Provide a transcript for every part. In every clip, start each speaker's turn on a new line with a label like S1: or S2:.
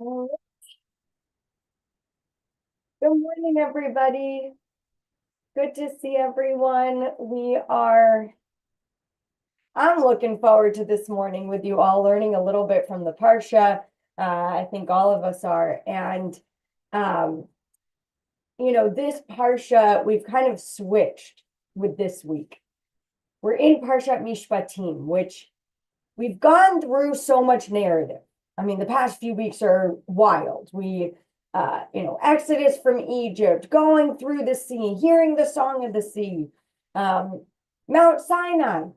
S1: Well, good morning, everybody. Good to see everyone. I'm looking forward to this morning with you all learning a little bit from the Parsha. I think all of us are. And, um, this Parsha, we've kind of switched with this week. We're in Parshat Mishpatim, which we've gone through so much narrative. I mean, the past few weeks are wild. Exodus from Egypt, going through the sea, hearing the song of the sea, Mount Sinai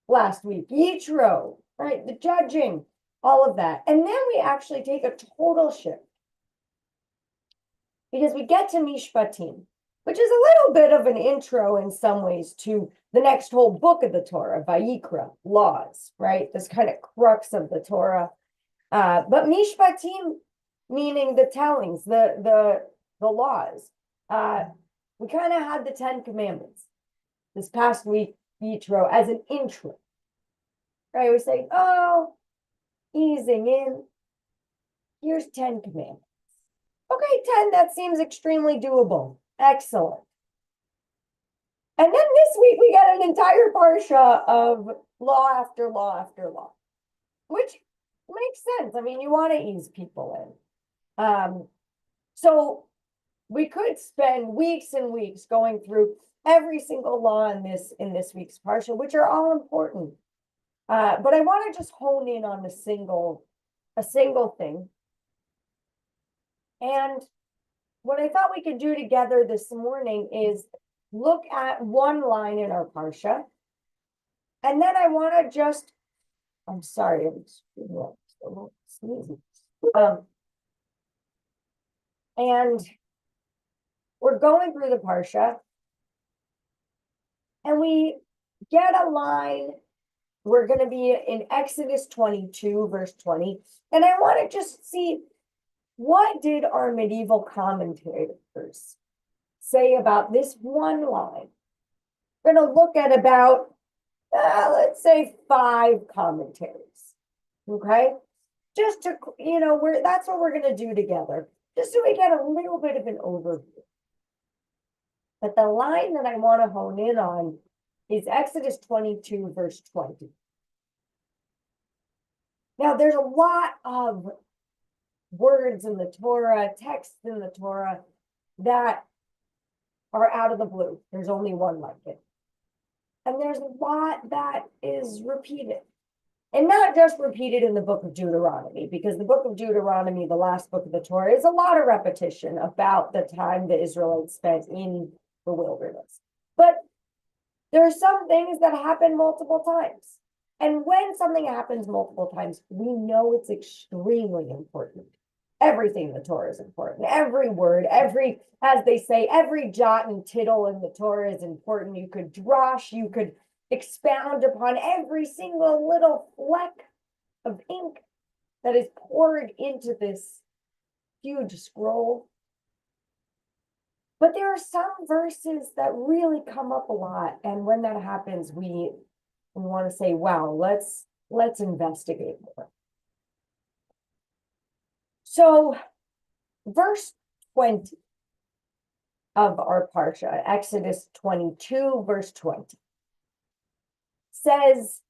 S1: last week, Yitro, right? The judging, all of that. And then we actually take a total shift because we get to Mishpatim, which is a little bit of an intro in some ways to the next whole book of the Torah, Vayikra, laws, right? This kind of crux of the Torah. But Mishpatim, meaning the tellings, the laws. We kind of had the 10 Commandments this past week, Yitro, as an intro. Right? We're saying, oh, easing in. Here's 10 Commandments. Okay, 10, that seems extremely doable. Excellent. And then this week we got an entire Parsha of law after law after law, which makes sense. I mean, you want to ease people in. So we could spend weeks and weeks going through every single law in this week's Parsha, which are all important. But I want to just hone in on a single thing. And what I thought we could do together this morning is look at one line in our Parsha. And then I want to I'm sorry, I'm sneezing. And we're going through the Parsha, and we get a line. We're going to be in Exodus 22, verse 20. And I want to just see, what did our medieval commentators say about this one line? We're going to look at about, let's say, 5 commentaries. Okay? Just to, that's what we're going to do together, just so we get a little bit of an overview. But the line that I want to hone in on is Exodus 22, verse 20. Now, there's a lot of words in the Torah, texts in the Torah that are out of the blue. There's only one like it. And there's a lot that is repeated. And not just repeated in the book of Deuteronomy, because the book of Deuteronomy, the last book of the Torah, is a lot of repetition about the time the Israelites spent in the wilderness. But there are some things that happen multiple times. And when something happens multiple times, we know it's extremely important. Everything in the Torah is important. Every word, as they say, every jot and tittle in the Torah is important. You could drash, you could expound upon every single little fleck of ink that is poured into this huge scroll. But there are some verses that really come up a lot. And when that happens, we want to say, wow, let's investigate more. So verse 20 of our Parsha, Exodus 22, verse 20, says,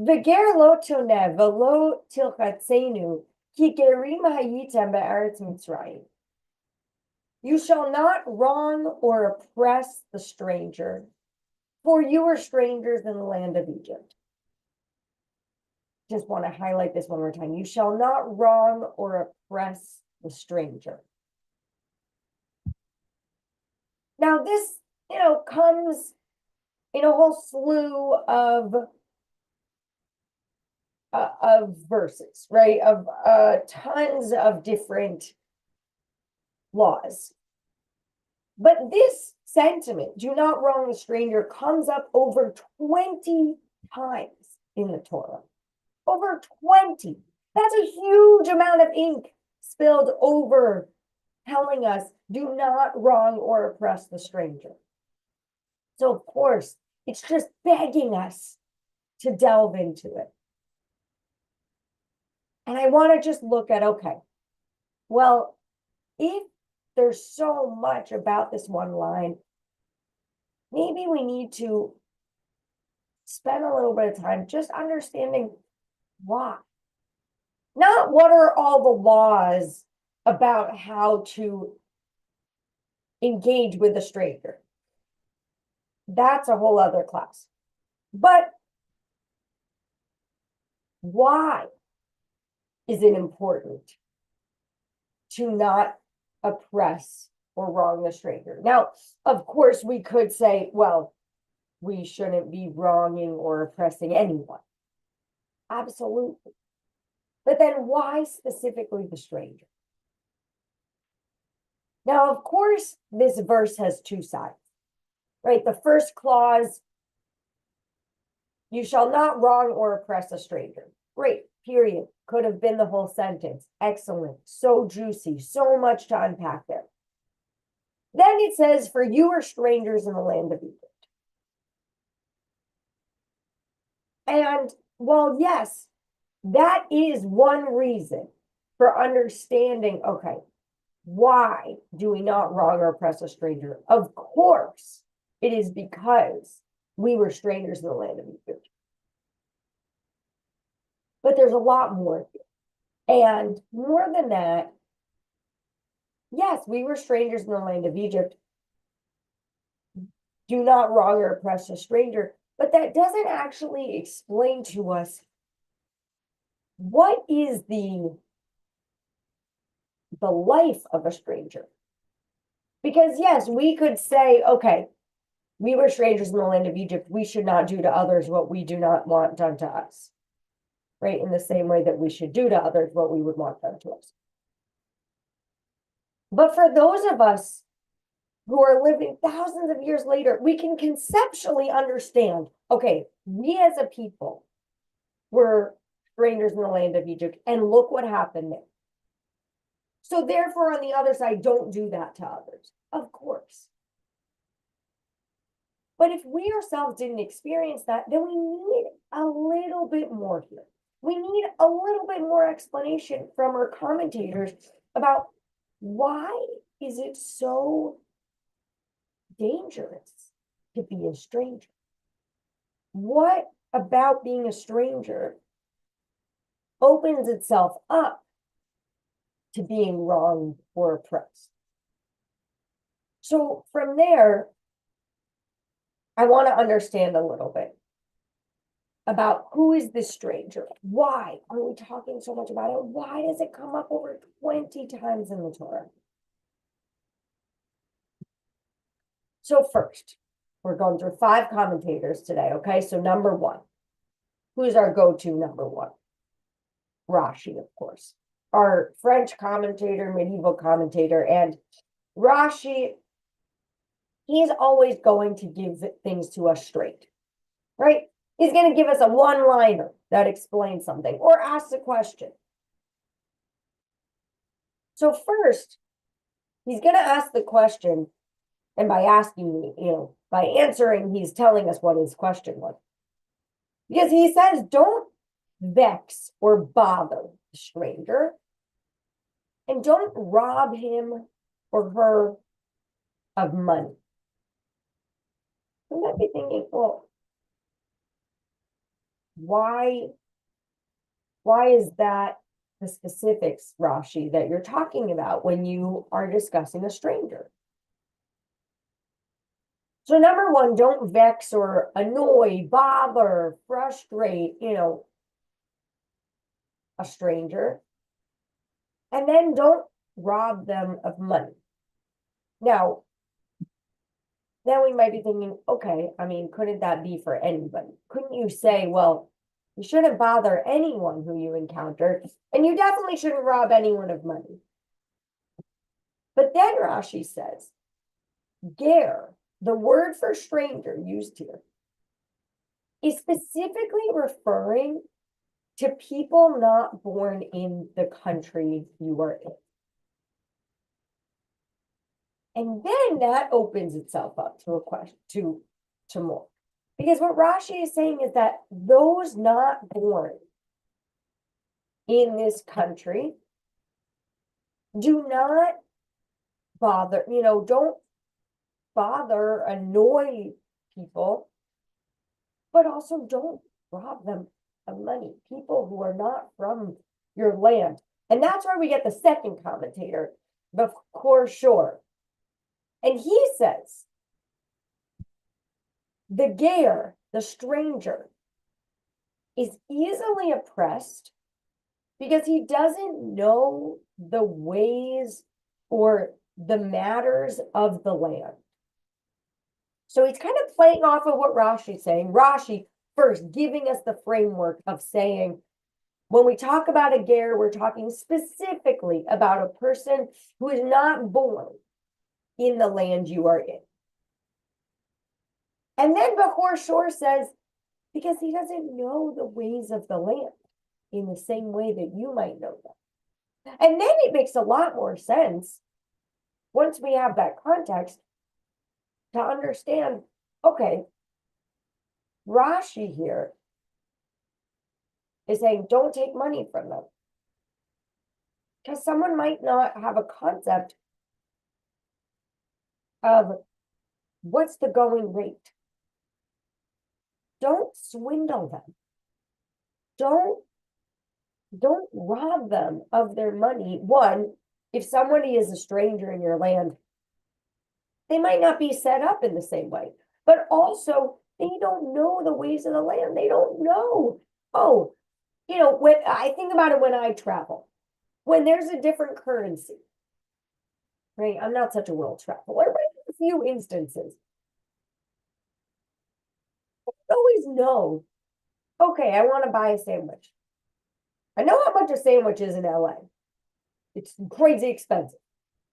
S1: V'ger lo toneh v'lo tilchatzenu ki gerim hayitem be'eretz Mitzrayim. You shall not wrong or oppress the stranger, for you are strangers in the land of Egypt. Just want to highlight this one more time. You shall not wrong or oppress the stranger. Now this, comes in a whole slew of verses, right? Of tons of different laws. But this sentiment, do not wrong the stranger, comes up over 20 times in the Torah. Over 20. That's a huge amount of ink spilled over telling us, do not wrong or oppress the stranger. So, of course, it's just begging us to delve into it. And I want to just look at, okay, Well, if there's so much about this one line, maybe we need to spend a little bit of time just understanding why. Not what are all the laws about how to engage with a stranger. That's a whole other class. But why is it important to not oppress or wrong the stranger? Now, of course, we could say, well, we shouldn't be wronging or oppressing anyone. Absolutely. But then why specifically the stranger? Now, of course, this verse has two sides, right? The first clause, you shall not wrong or oppress a stranger. Great, period. Could have been the whole sentence. Excellent. So juicy. So much to unpack there. Then it says, for you are strangers in the land of Egypt. And while, yes, that is one reason for understanding, okay, why do we not wrong or oppress a stranger? Of course, it is because we were strangers in the land of Egypt. But there's a lot more here. And more than that, yes, we were strangers in the land of Egypt. Do not wrong or oppress a stranger. But that doesn't actually explain to us what is the life of a stranger. Because yes, we could say, okay, we were strangers in the land of Egypt. We should not do to others what we do not want done to us. Right? In the same way that we should do to others what we would want done to us. But for those of us who are living thousands of years later, we can conceptually understand, okay, we as a people were strangers in the land of Egypt, and look what happened there. So therefore, on the other side, don't do that to others. Of course. But if we ourselves didn't experience that, then we need a little bit more here. We need a little bit more explanation from our commentators about why is it so dangerous to be a stranger? What about being a stranger opens itself up to being wronged or oppressed? So from there, I want to understand a little bit about who is this stranger? Why are we talking so much about it? Why does it come up over 20 times in the Torah? So first, we're going through 5 commentators today, okay? So number 1, who's our go-to number 1? Rashi, of course. Our French commentator, medieval commentator, and Rashi, he's always going to give things to us straight, right? He's going to give us a one-liner that explains something or asks a question. So first, he's going to ask the question, and by asking, by answering, he's telling us what his question was. Because he says, don't vex or bother the stranger, and don't rob him or her of money. You might be thinking, well, why is that the specifics, Rashi, that you're talking about when you are discussing a stranger? So number 1, don't vex or annoy, bother, frustrate, a stranger. And then don't rob them of money. Now, then we might be thinking, okay, couldn't that be for anybody? Couldn't you say, well, you shouldn't bother anyone who you encounter, and you definitely shouldn't rob anyone of money? But then Rashi says, ger, the word for stranger used here, is specifically referring to people not born in the country you are in. And then that opens itself up to a question, to more. Because what Rashi is saying is that those not born in this country do not bother, don't bother, annoy people, but also don't rob them of money. People who are not from your land. And that's where we get the second commentator, Parasha. And he says, the ger, the stranger, is easily oppressed because he doesn't know the ways or the matters of the land. So he's kind of playing off of what Rashi's saying. Rashi first giving us the framework of saying, when we talk about a ger, we're talking specifically about a person who is not born in the land you are in. And then Parasha says, because he doesn't know the ways of the land in the same way that you might know them. And then it makes a lot more sense once we have that context to understand, okay, Rashi here is saying, don't take money from them. Because someone might not have a concept of what's the going rate. Don't swindle them. Don't rob them of their money. One, if somebody is a stranger in your land, they might not be set up in the same way, but also they don't know the ways of the land. They don't know. Oh, when I think about it, when I travel, when there's a different currency, right? I'm not such a world traveler, but in a few instances, I always know, okay, I want to buy a sandwich. I know how much a sandwich is in LA. It's crazy expensive.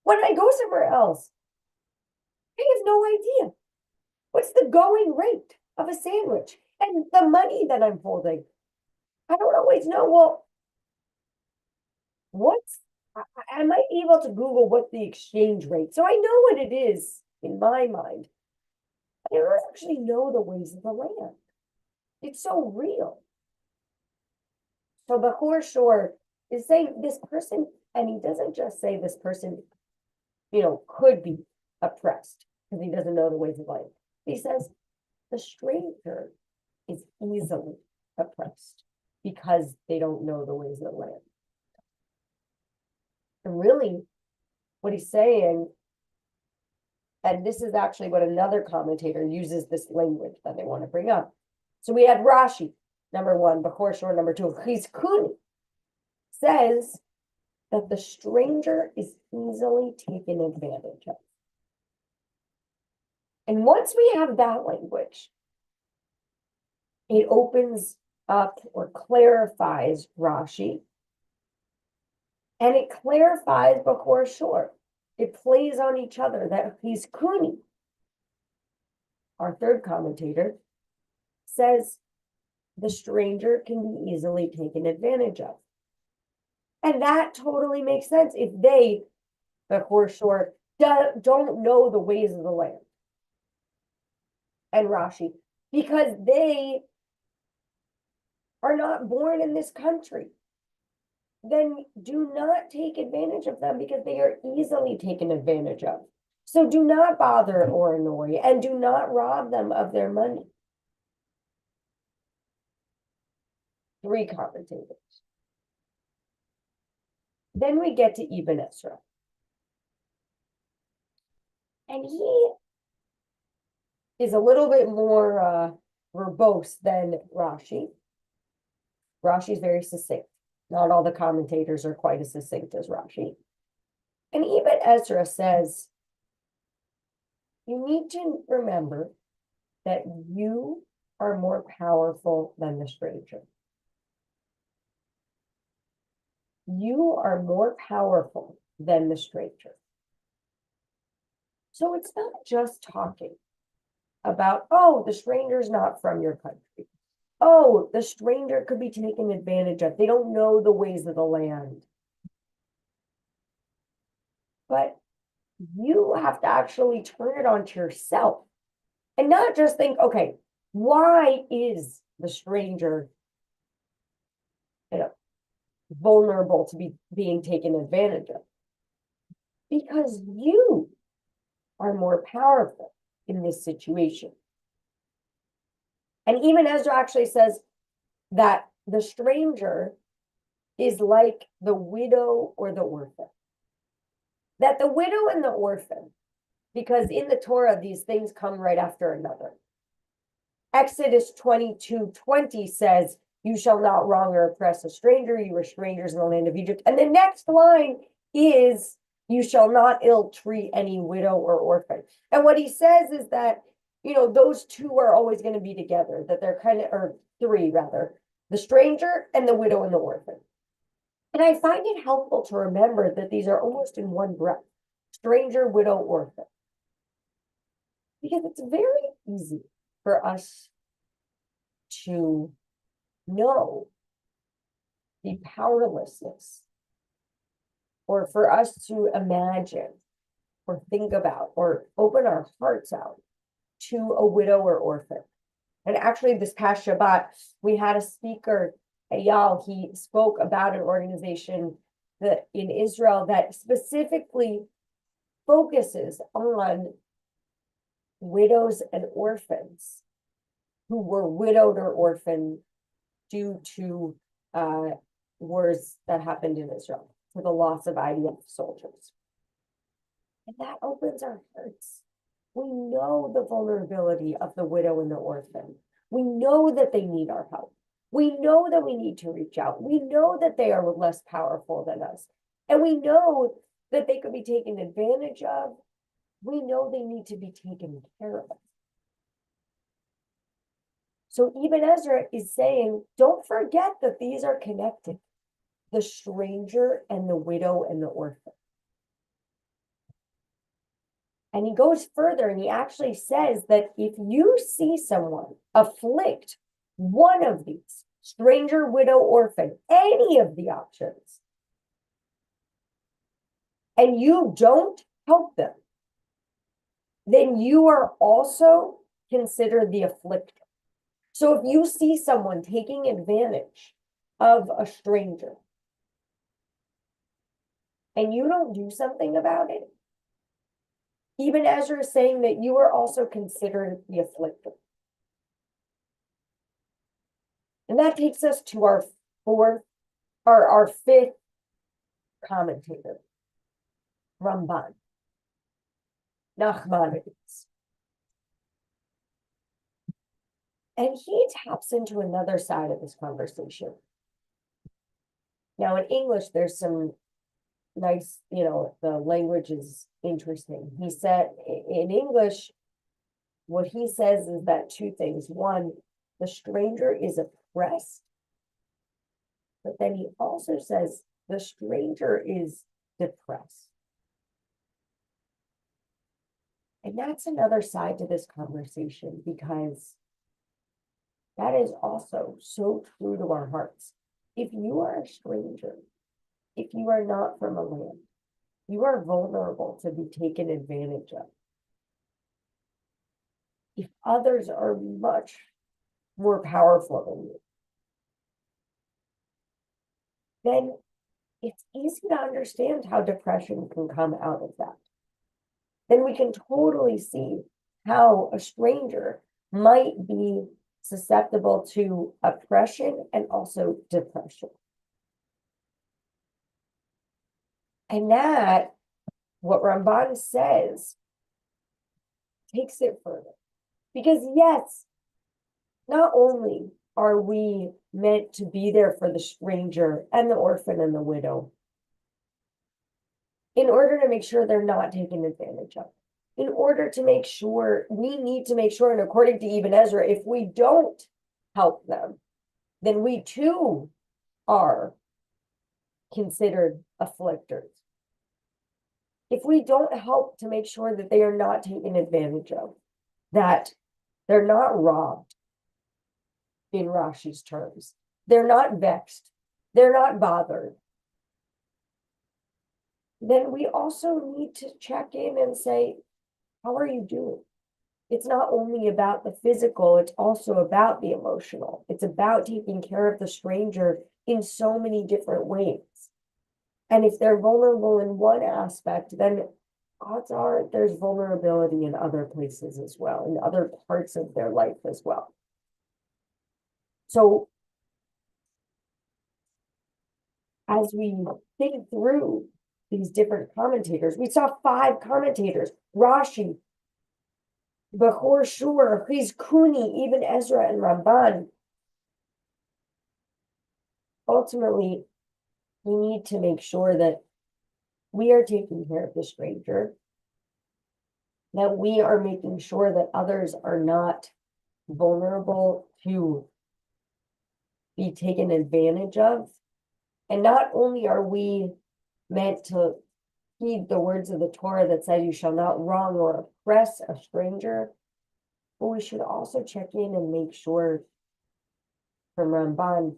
S1: When I go somewhere else, I have no idea. What's the going rate of a sandwich? And the money that I'm holding, I don't always know. Well, I might be able to Google what the exchange rate. So I know what it is in my mind. I don't actually know the ways of the land. It's so real. So Parasha is saying this person, and he doesn't just say this person, could be oppressed because he doesn't know the ways of life. He says the stranger is easily oppressed because they don't know the ways of the land. And really, what he's saying, and this is actually what another commentator uses this language that they want to bring up. So we had Rashi, number one, Parasha, number two. Chizkuni says that the stranger is easily taken advantage of. And once we have that language, it opens up or clarifies Rashi, and it clarifies Parasha. It plays on each other that Chizkuni, our third commentator, says the stranger can be easily taken advantage of. And that totally makes sense if they, Parasha, don't know the ways of the land. And Rashi, because they are not born in this country, then do not take advantage of them because they are easily taken advantage of. So do not bother or annoy, and do not rob them of their money. Three commentators. Then we get to Ibn Ezra. And he is a little bit more verbose than Rashi. Rashi is very succinct. Not all the commentators are quite as succinct as Rashi. And Ibn Ezra says, you need to remember that you are more powerful than the stranger. You are more powerful than the stranger. So it's not just talking about, oh, the stranger's not from your country. Oh, the stranger could be taken advantage of. They don't know the ways of the land. But you have to actually turn it on to yourself and not just think, okay, why is the stranger, vulnerable to be being taken advantage of? because you are more powerful in this situation. And even Ezra actually says that the stranger is like the widow or the orphan. That the widow and the orphan, because in the Torah, these things come right after another. Exodus 22:20 says, you shall not wrong or oppress a stranger. You were strangers in the land of Egypt. And the next line is, you shall not ill treat any widow or orphan. And what he says is that, those two are always going to be together, that they're or three rather, the stranger and the widow and the orphan. And I find it helpful to remember that these are almost in one breath, stranger, widow, orphan. Because it's very easy for us to know the powerlessness, or for us to imagine or think about or open our hearts out to a widow or orphan. And actually this past Shabbat, we had a speaker, Eyal. He spoke about an organization that in Israel that specifically focuses on widows and orphans who were widowed or orphaned due to wars that happened in Israel, for the loss of IDF soldiers. And that opens our hearts. We know the vulnerability of the widow and the orphan. We know that they need our help. We know that we need to reach out. We know that they are less powerful than us. And we know that they could be taken advantage of. We know they need to be taken care of. So even Ezra is saying, don't forget that these are connected. The stranger and the widow and the orphan. And he goes further and he actually says that if you see someone afflict one of these, stranger, widow, orphan, any of the options, and you don't help them, then you are also considered the afflictor. So if you see someone taking advantage of a stranger and you don't do something about it, even Ezra is saying that you are also considered the afflictor. And that takes us to our fifth commentator, Ramban, Nachmanides. And he taps into another side of this conversation. Now, in English, there's some nice, the language is interesting. He said in English, what he says is that two things. One, the stranger is oppressed. But then he also says the stranger is depressed. And that's another side to this conversation, because that is also so true to our hearts. If you are a stranger, if you are not from a land, you are vulnerable to be taken advantage of. If others are much more powerful than you, then it's easy to understand how depression can come out of that. Then we can totally see how a stranger might be susceptible to oppression and also depression. And that, what Ramban says, takes it further. Because yes, not only are we meant to be there for the stranger and the orphan and the widow, in order to make sure they're not taken advantage of, in order to make sure, we need to make sure, and according to even Ezra, if we don't help them, then we too are considered afflictors. If we don't help to make sure that they are not taken advantage of, that they're not robbed, in Rashi's terms, they're not vexed, they're not bothered, then we also need to check in and say, how are you doing? It's not only about the physical, it's also about the emotional. It's about taking care of the stranger in so many different ways. And if they're vulnerable in one aspect, then odds are there's vulnerability in other places as well, in other parts of their life as well. So as we think through these different commentators, we saw 5 commentators: Rashi, Bechor Shur, Chizkuni, even Ezra and Ramban. Ultimately, we need to make sure that we are taking care of the stranger, that we are making sure that others are not vulnerable to be taken advantage of. And not only are we meant to heed the words of the Torah that says you shall not wrong or oppress a stranger, but we should also check in and make sure from Ramban,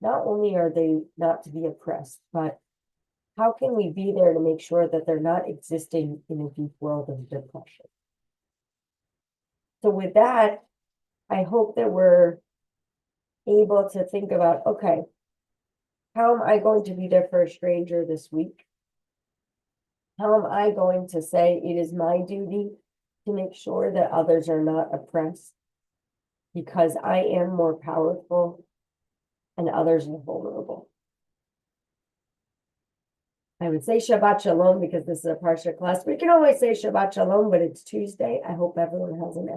S1: not only are they not to be oppressed, but how can we be there to make sure that they're not existing in a deep world of depression? So with that, I hope that we're able to think about, okay, how am I going to be there for a stranger this week? How am I going to say it is my duty to make sure that others are not oppressed because I am more powerful and others are vulnerable? I would say Shabbat Shalom because this is a Parsha class. We can always say Shabbat Shalom, but it's Tuesday. I hope everyone has an